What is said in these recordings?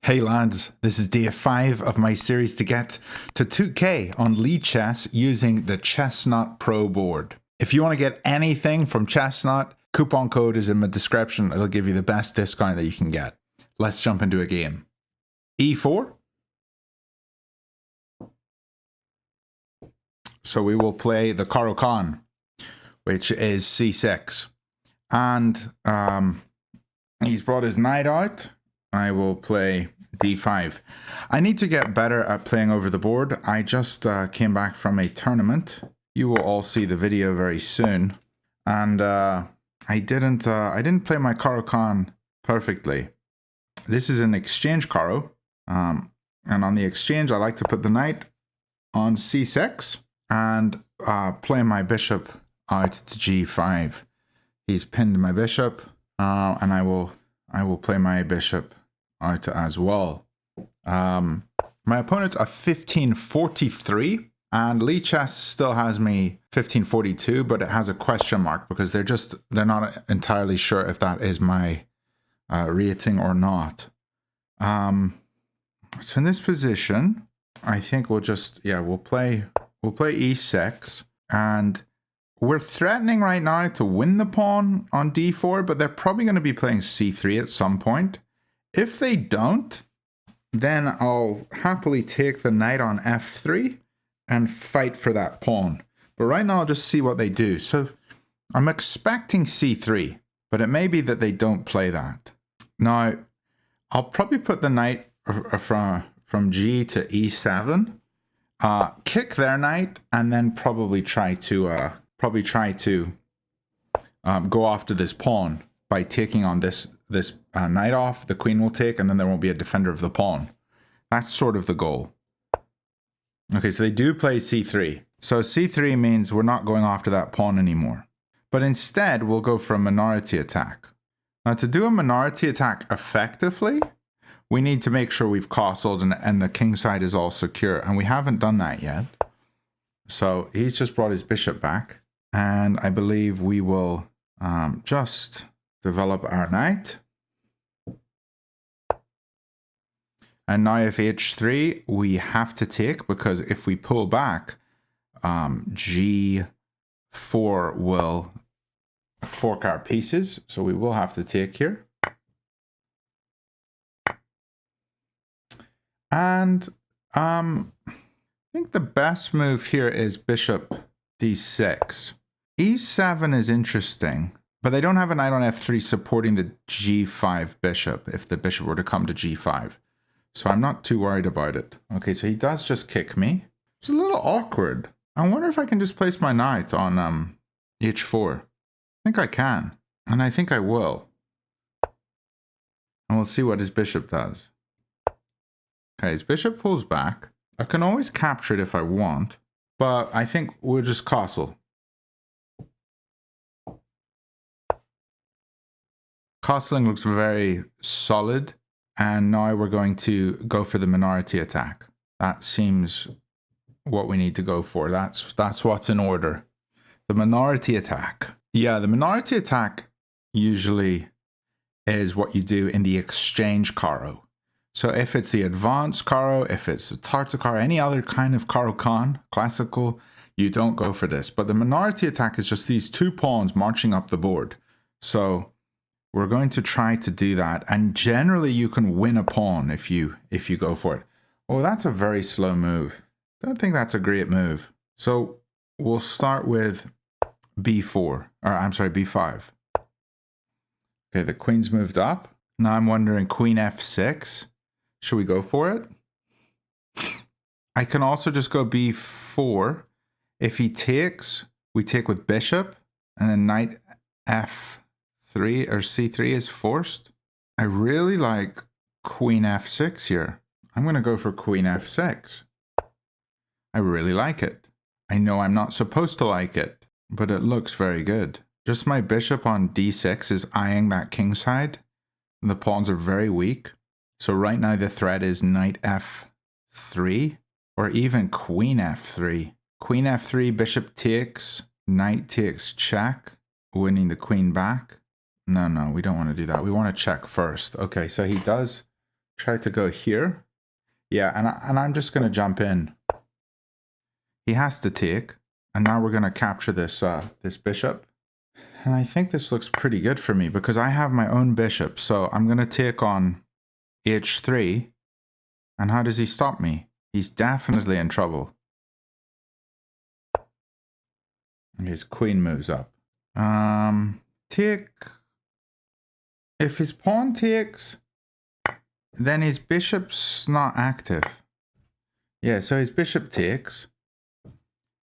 Hey lads, this is day 5 of my series to get to 2K on Lichess using the Chessnut Pro board. If you want to get anything from Chessnut, coupon code is in the description. It'll give you the best discount that you can get. Let's jump into a game. E4. So we will play the Caro Kann, which is C6. And he's brought his knight out. I will play d5. I need to get better at playing over the board. I just came back from a tournament. You will all see the video very soon. And I didn't play my Caro Kann perfectly. This is an exchange Caro. And on the exchange, I like to put the knight on c6 and play my bishop out to g5. He's pinned my bishop, and I will play my bishop out as well. My opponent's a 1543, and Lichess still has me 1542, but it has a question mark because they're not entirely sure if that is my rating or not. So in this position, I think we'll play e6, and we're threatening right now to win the pawn on d4, but they're probably going to be playing c3 at some point. If they don't, then I'll happily take the knight on f3 and fight for that pawn. But right now I'll just see what they do. So I'm expecting c3, but it may be that they don't play that. Now, I'll probably put the knight from g to e7, kick their knight, and then probably try to go after this pawn by taking on this knight off. The queen will take, and then there won't be a defender of the pawn. That's sort of the goal. Okay, so they do play c3. So c3 means we're not going after that pawn anymore. But instead, we'll go for a minority attack. Now, to do a minority attack effectively, we need to make sure we've castled and the king side is all secure. And we haven't done that yet. So he's just brought his bishop back. And I believe we will just develop our knight. And now if h3, we have to take, because if we pull back, g4 will fork our pieces. So we will have to take here. And I think the best move here is bishop d6. e7 is interesting, but they don't have a knight on f3 supporting the g5 bishop if the bishop were to come to g5. So I'm not too worried about it. Okay, so he does just kick me. It's a little awkward. I wonder if I can just place my knight on h4. I think I can, and I think I will. And we'll see what his bishop does. Okay, his bishop pulls back. I can always capture it if I want, but I think we'll just castle. Castling looks very solid, and now we're going to go for the minority attack. That seems what we need to go for. That's what's in order. The minority attack. Yeah, the minority attack usually is what you do in the exchange Caro. So if it's the advanced Caro, if it's the Tartar Caro, any other kind of Caro Kann, classical, you don't go for this. But the minority attack is just these two pawns marching up the board. So we're going to try to do that. And generally you can win a pawn if you go for it. Oh, that's a very slow move. Don't think that's a great move. So we'll start with b5. Okay, the queen's moved up. Now I'm wondering, queen f6. Should we go for it? I can also just go b4. If he takes, we take with bishop, and then knight f3 or c3 is forced. I really like queen f6 here. I'm going to go for queen f6. I really like it. I know I'm not supposed to like it, but it looks very good. Just my bishop on d6 is eyeing that king side. The pawns are very weak. So right now the threat is knight f3 or even queen f3. Queen f3, bishop takes, knight takes check, winning the queen back. No, we don't want to do that. We want to check first. Okay, so he does try to go here. Yeah, and I'm just going to jump in. He has to take, and now we're going to capture this this bishop. And I think this looks pretty good for me because I have my own bishop. So I'm going to take on h3. And how does he stop me? He's definitely in trouble. His queen moves up. Take. If his pawn takes, then his bishop's not active. Yeah, so his bishop takes.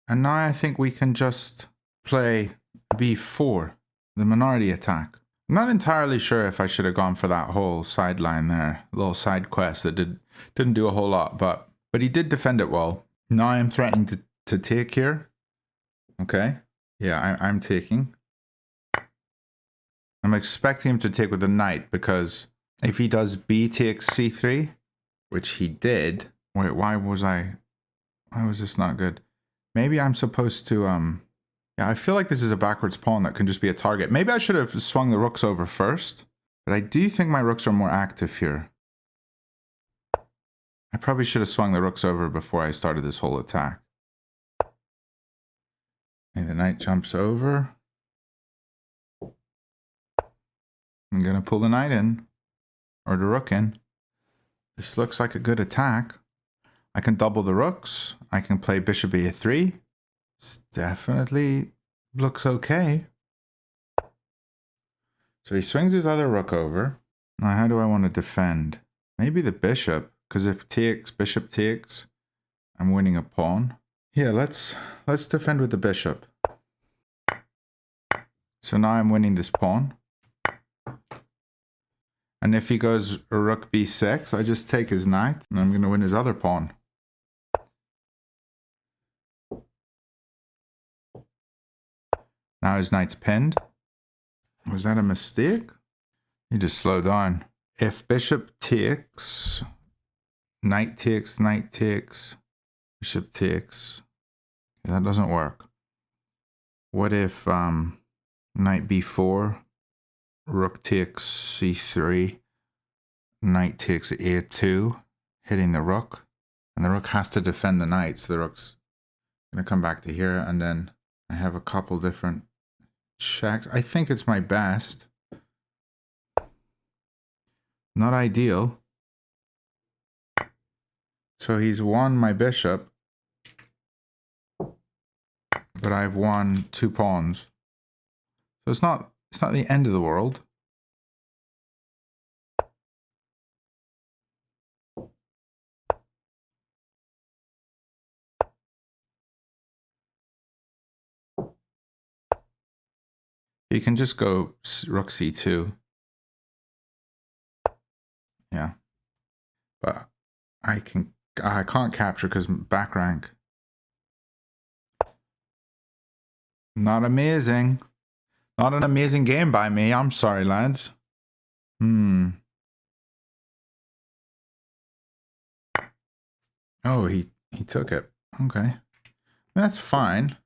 And now I think we can just play b4, the minority attack. I'm not entirely sure if I should have gone for that whole sideline there, little side quest that didn't do a whole lot, but he did defend it well. Now I'm threatening to take here. Okay, yeah, I'm taking. I'm expecting him to take with the knight because if he does b takes c3, which he did. Wait, why was this not good? Maybe I'm supposed to yeah, I feel like this is a backwards pawn that can just be a target. Maybe I should have swung the rooks over first, but I do think my rooks are more active here. I probably should have swung the rooks over before I started this whole attack. And the knight jumps over. I'm going to pull the knight in, or the rook in. This looks like a good attack. I can double the rooks. I can play bishop e3. This definitely looks okay. So he swings his other rook over. Now how do I want to defend? Maybe the bishop, because if takes, bishop takes, I'm winning a pawn. Yeah, let's defend with the bishop. So now I'm winning this pawn. And if he goes rook b6, I just take his knight, and I'm going to win his other pawn. Now his knight's pinned. Was that a mistake? He just slowed down. If bishop takes, knight takes, bishop takes. That doesn't work. What if knight b4, rook takes c3, knight takes a2, hitting the rook, and the rook has to defend the knight, so the rook's going to come back to here, and then I have a couple different checks. I think it's my best. Not ideal. So he's won my bishop, but I've won 2 pawns. So it's not the end of the world. You can just go rook c2. Yeah. But I can't capture because back rank. Not amazing. Not an amazing game by me. I'm sorry, lads. Oh, he took it. Okay. That's fine.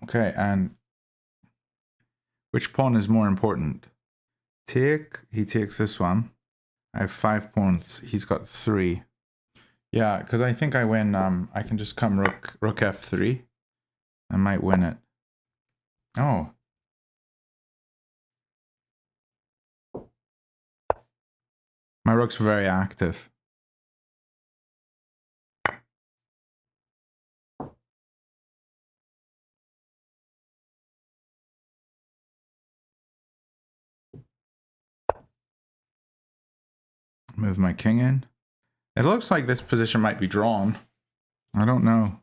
Okay, and which pawn is more important? Take, he takes this one. I have 5 pawns. He's got 3. Yeah, because I think I win. I can just come rook f3. I might win it. Oh. My rook's very active. Move my king in. It looks like this position might be drawn. I don't know.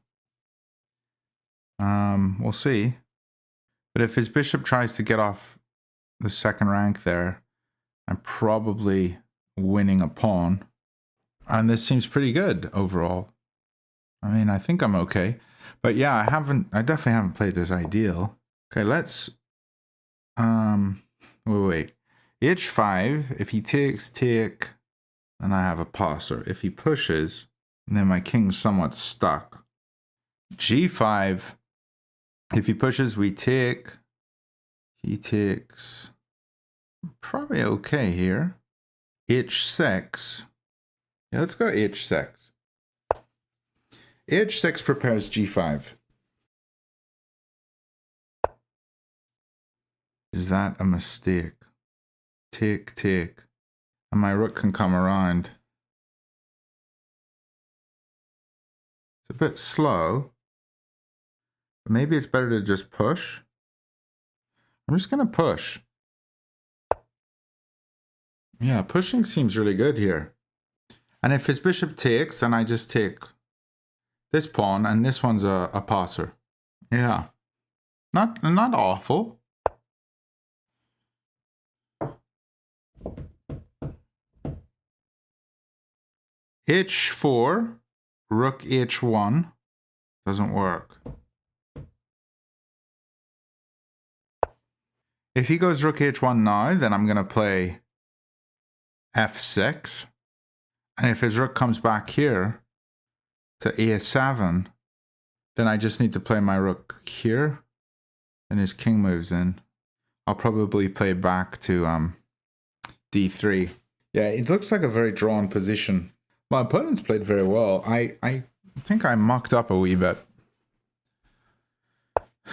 We'll see. But if his bishop tries to get off the second rank there, I'm probably winning a pawn. And this seems pretty good overall. I mean, I think I'm okay. But yeah, I definitely haven't played this ideal. Okay, let's wait. H5, if he takes take, then I have a pass. Or if he pushes, then my king's somewhat stuck. G5. If he pushes, we take. He takes. Probably okay here. H6. Yeah, let's go H6. H6 prepares G5. Is that a mistake? Take. And my rook can come around. It's a bit slow. Maybe it's better to just push. I'm just going to push. Yeah, pushing seems really good here. And if his bishop takes, then I just take this pawn, and this one's a passer. Yeah. Not awful. H4, rook H1. Doesn't work. If he goes rook H1 now, then I'm going to play F6. And if his rook comes back here to A7, then I just need to play my rook here. And his king moves in. I'll probably play back to D3. Yeah, it looks like a very drawn position. My opponent's played very well. I think I mucked up a wee bit.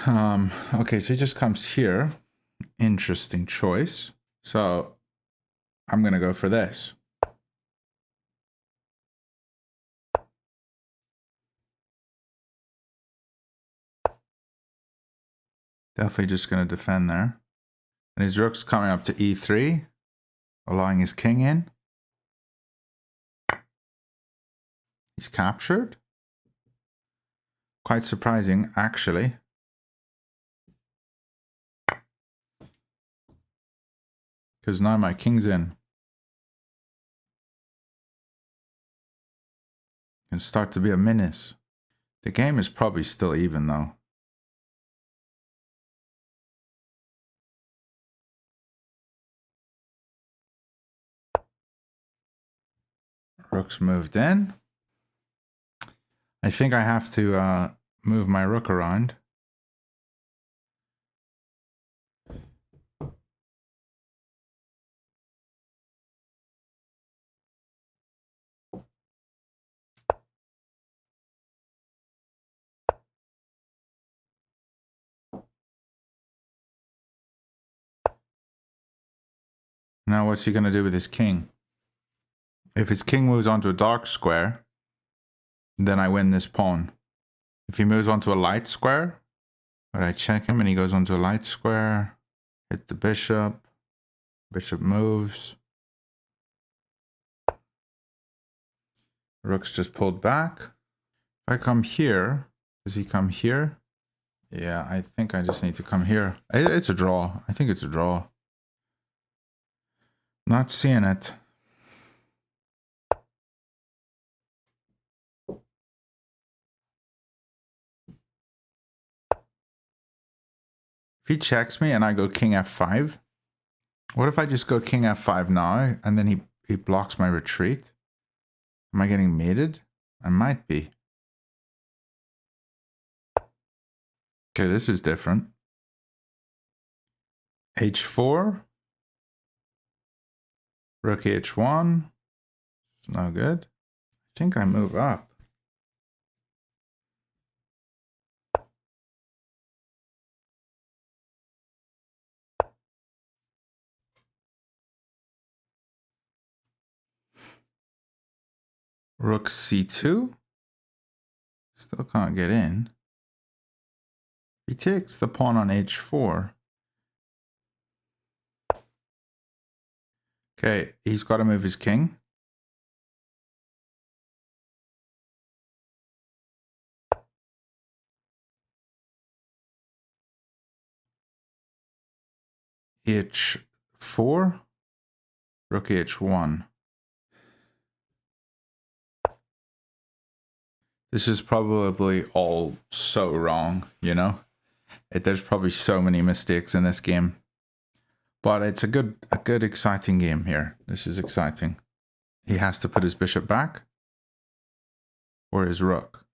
Okay, so he just comes here. Interesting choice. So I'm going to go for this. Definitely just going to defend there. And his rook's coming up to E3, allowing his king in. He's captured. Quite surprising, actually. Because now my king's in. Can start to be a menace. The game is probably still even though. Rook's moved in. I think I have to move my rook around. Now what's he going to do with his king? If his king moves onto a dark square, then I win this pawn. If he moves onto a light square, but I check him and he goes onto a light square, hit the bishop, bishop moves. Rook's just pulled back. If I come here, does he come here? Yeah, I think I just need to come here. It's a draw. I think it's a draw. Not seeing it. If he checks me and I go king f5, what if I just go king f5 now and then he blocks my retreat? Am I getting mated? I might be. Okay, this is different. H4. Rook H1. It's no good. I think I move up. Rook C2. Still can't get in. He takes the pawn on H4. Okay, he's got to move his king. H4. Rook H1. This is probably all so wrong, you know? There's probably so many mistakes in this game. But it's a good, exciting game here. This is exciting. He has to put his bishop back. Or his rook.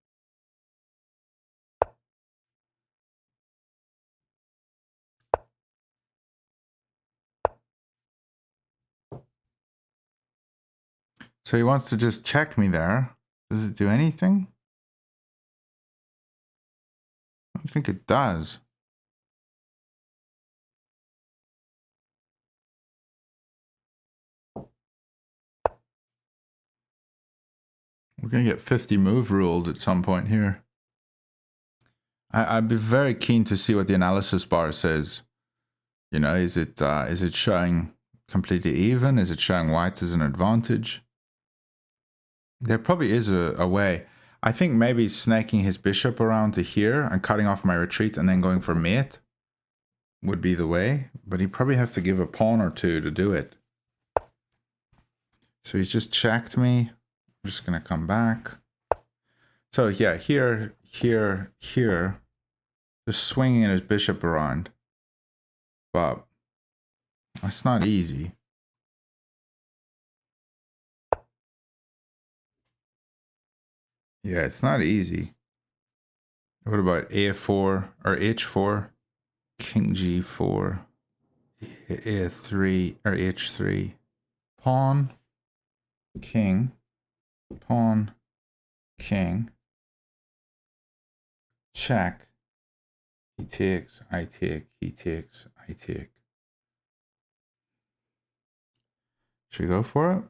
So he wants to just check me there. Does it do anything? I don't think it does. We're going to get 50 move ruled at some point here. I'd be very keen to see what the analysis bar says. You know, is it showing completely even? Is it showing white as an advantage? There probably is a way. I think maybe snaking his bishop around to here and cutting off my retreat and then going for mate would be the way. But he'd probably have to give a pawn or two to do it. So he's just checked me. I'm just going to come back. So yeah, here, just swinging his bishop around. But that's not easy. Yeah, it's not easy. What about A4 or H4? King G4, A3 or H3. Pawn, king, pawn, king. Check. He takes, I take, he takes, I take. Should we go for it?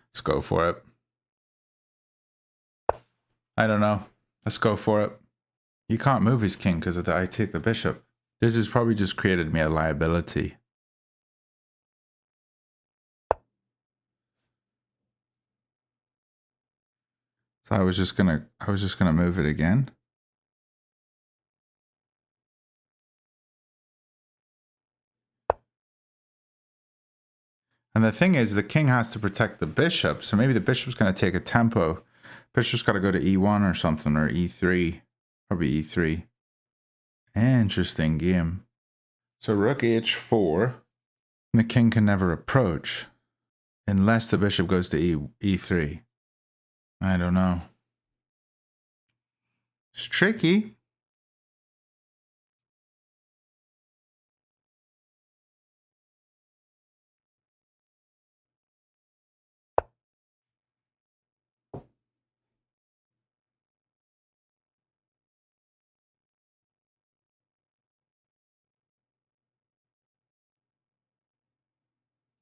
Let's go for it. I don't know. Let's go for it. He can't move his king because of the I take the bishop. This has probably just created me a liability. So I was just gonna move it again. And the thing is, the king has to protect the bishop, so maybe the bishop's gonna take a tempo. Bishop's got to go to E1 or something, or E3. Probably E3. Interesting game. So rook H4. And the king can never approach. Unless the bishop goes to E3. I don't know. It's tricky.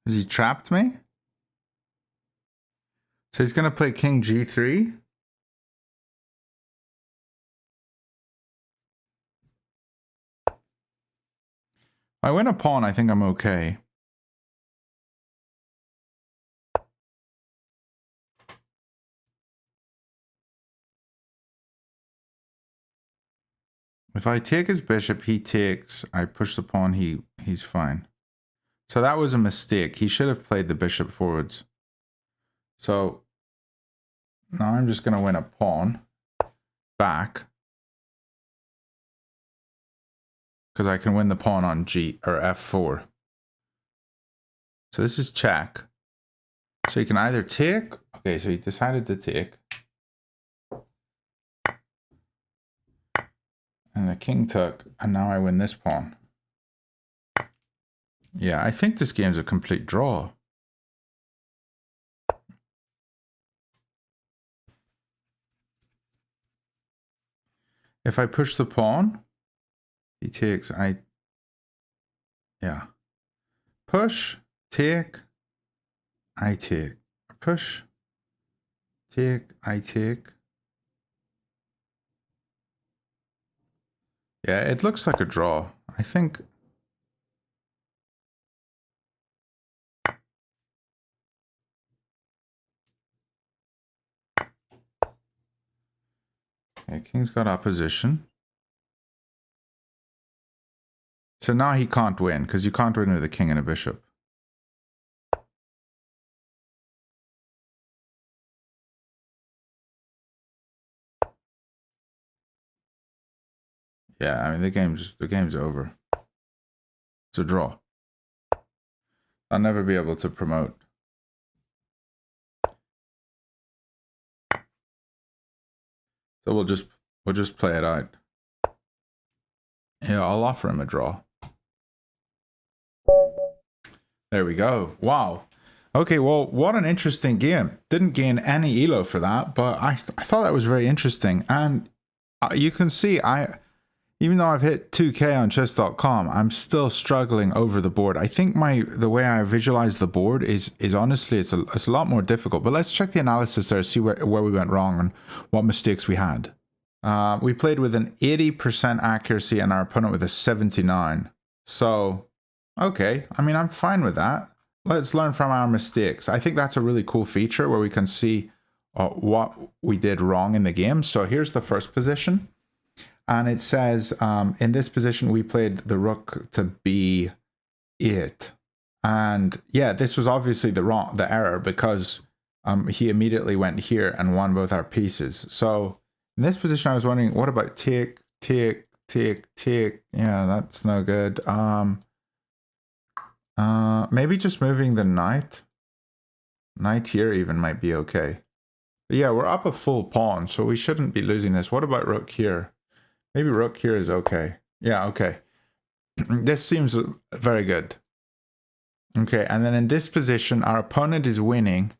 Has he trapped me? So he's going to play king G3? I win a pawn, I think I'm okay. If I take his bishop, he takes. I push the pawn, he's fine. So that was a mistake. He should have played the bishop forwards. So now I'm just going to win a pawn back. Because I can win the pawn on G or F4. So this is check. So you can either take. Okay, so he decided to take. And the king took, and now I win this pawn. Yeah, I think this game's a complete draw. If I push the pawn, he takes, yeah. Push, take, I take. Push, take, I take. Yeah, it looks like a draw. I think. Okay, king's got opposition. So now he can't win, because you can't win with a king and a bishop. Yeah, I mean the game's over. It's a draw. I'll never be able to promote. So we'll just play it out. Yeah, I'll offer him a draw. There we go. Wow. Okay, well, what an interesting game. Didn't gain any elo for that, but I thought that was very interesting. And you can see, even though I've hit 2K on chess.com, I'm still struggling over the board. I think the way I visualize the board is honestly, it's a lot more difficult. But let's check the analysis there, see where we went wrong and what mistakes we had. We played with an 80% accuracy and our opponent with a 79. So, okay, I mean, I'm fine with that. Let's learn from our mistakes. I think that's a really cool feature where we can see what we did wrong in the game. So here's the first position. And it says, in this position, we played the rook to b8. And yeah, this was obviously the error because he immediately went here and won both our pieces. So in this position, I was wondering, what about take, take, take, take? Yeah, that's no good. Maybe just moving the knight. Knight here even might be okay. But yeah, we're up a full pawn, so we shouldn't be losing this. What about rook here? Maybe rook here is okay. Yeah, okay. This seems very good. Okay, and then in this position, our opponent is winning.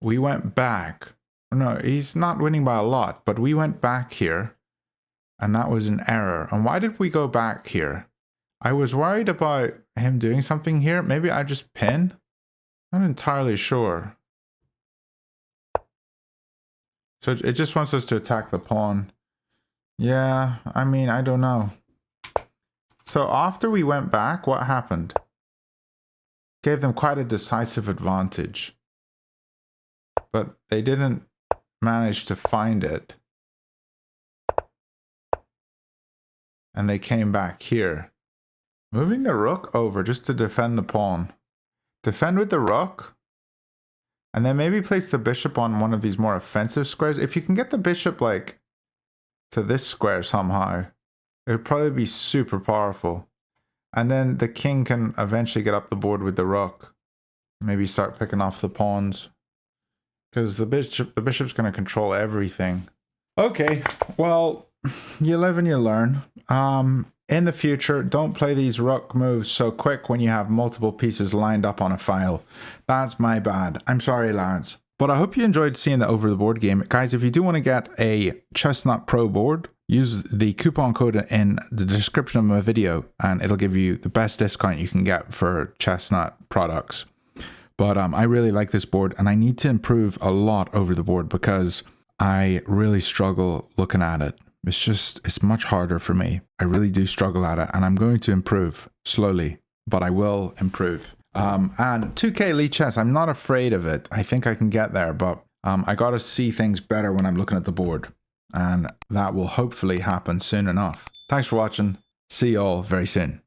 We went back. No, he's not winning by a lot, but we went back here. And that was an error. And why did we go back here? I was worried about him doing something here. Maybe I just pin? Not entirely sure. So it just wants us to attack the pawn. Yeah, I mean, I don't know. So after we went back, what happened? Gave them quite a decisive advantage. But they didn't manage to find it. And they came back here. Moving the rook over just to defend the pawn. Defend with the rook. And then maybe place the bishop on one of these more offensive squares. If you can get the bishop like to this square somehow, it would probably be super powerful. And then the king can eventually get up the board with the rook. Maybe start picking off the pawns. Because the bishop's going to control everything. Okay, well, you live and you learn. In the future, don't play these rook moves so quick when you have multiple pieces lined up on a file. That's my bad. I'm sorry, lads. But I hope you enjoyed seeing the over the board game. Guys, if you do want to get a Chessnut Pro board, use the coupon code in the description of my video and it'll give you the best discount you can get for Chessnut products. But I really like this board and I need to improve a lot over the board because I really struggle looking at it. It's much harder for me. I really do struggle at it and I'm going to improve slowly, but I will improve. And 2K Lichess, I'm not afraid of it. I think I can get there, but I got to see things better when I'm looking at the board. And that will hopefully happen soon enough. Thanks for watching. See you all very soon.